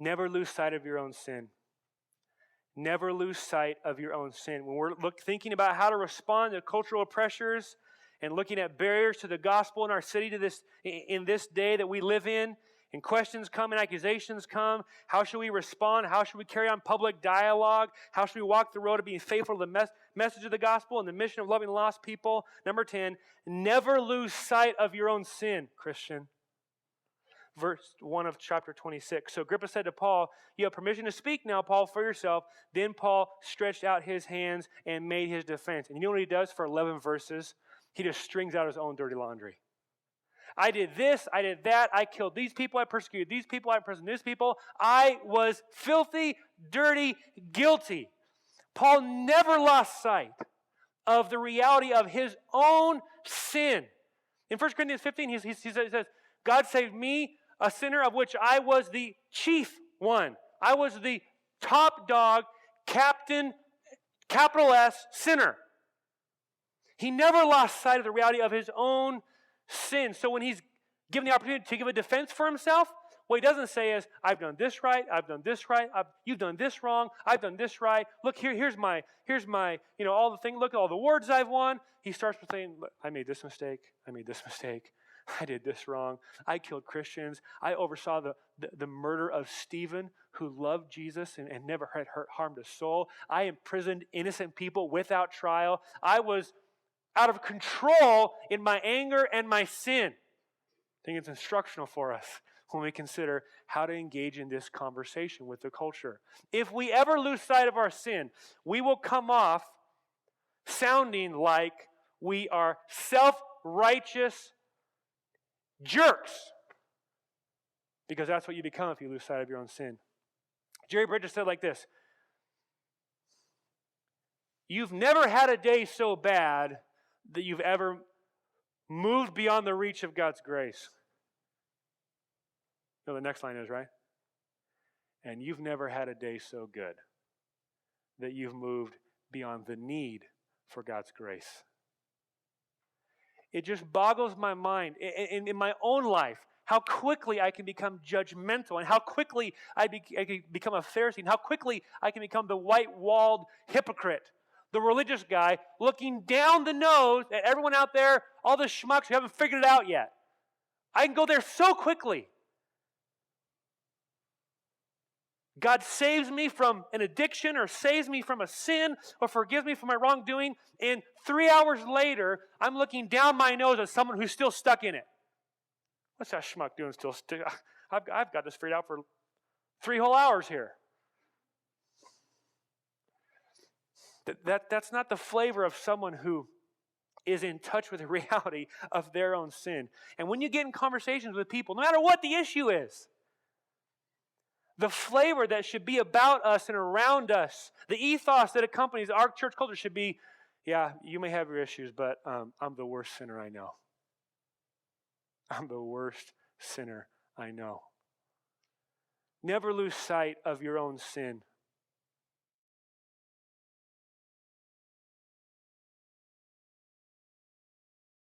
Never lose sight of your own sin. Never lose sight of your own sin. When we're thinking about how to respond to cultural pressures and looking at barriers to the gospel in our city in this day that we live in, and questions come and accusations come, how should we respond? How should we carry on public dialogue? How should we walk the road of being faithful to the message of the gospel and the mission of loving lost people? Number 10, never lose sight of your own sin, Christian. Verse 1 of chapter 26. So Agrippa said to Paul, "You have permission to speak now, Paul, for yourself." Then Paul stretched out his hands and made his defense. And you know what he does for 11 verses? He just strings out his own dirty laundry. I did this, I did that, I killed these people, I persecuted these people, I imprisoned these people. I was filthy, dirty, guilty. Paul never lost sight of the reality of his own sin. In 1 Corinthians 15, he says, God saved me, a sinner of which I was the chief one. I was the top dog, captain, capital S, sinner. He never lost sight of the reality of his own sin. So when he's given the opportunity to give a defense for himself, what he doesn't say is, I've done this right, I've done this right, you've done this wrong, I've done this right. Look, here's my, all the things, look at all the awards I've won. He starts with saying, look, I made this mistake, I did this wrong, I killed Christians, I oversaw the murder of Stephen, who loved Jesus and never had harmed a soul. I imprisoned innocent people without trial. I was out of control in my anger and my sin. I think it's instructional for us when we consider how to engage in this conversation with the culture. If we ever lose sight of our sin, we will come off sounding like we are self-righteous jerks, because that's what you become if you lose sight of your own sin. Jerry Bridges said like this: you've never had a day so bad that you've ever moved beyond the reach of God's grace. You know the next line is, right? And you've never had a day so good that you've moved beyond the need for God's grace. It just boggles my mind in my own life how quickly I can become judgmental, and how quickly I can become a Pharisee, and how quickly I can become the white-walled hypocrite, the religious guy looking down the nose at everyone out there, all the schmucks who haven't figured it out yet. I can go there so quickly. God saves me from an addiction, or saves me from a sin, or forgives me for my wrongdoing, and 3 hours later, I'm looking down my nose at someone who's still stuck in it. What's that schmuck doing still? I've got this figured out for 3 whole hours here. That's not the flavor of someone who is in touch with the reality of their own sin. And when you get in conversations with people, no matter what the issue is, the flavor that should be about us and around us, the ethos that accompanies our church culture should be, yeah, you may have your issues, but I'm the worst sinner I know. I'm the worst sinner I know. Never lose sight of your own sin.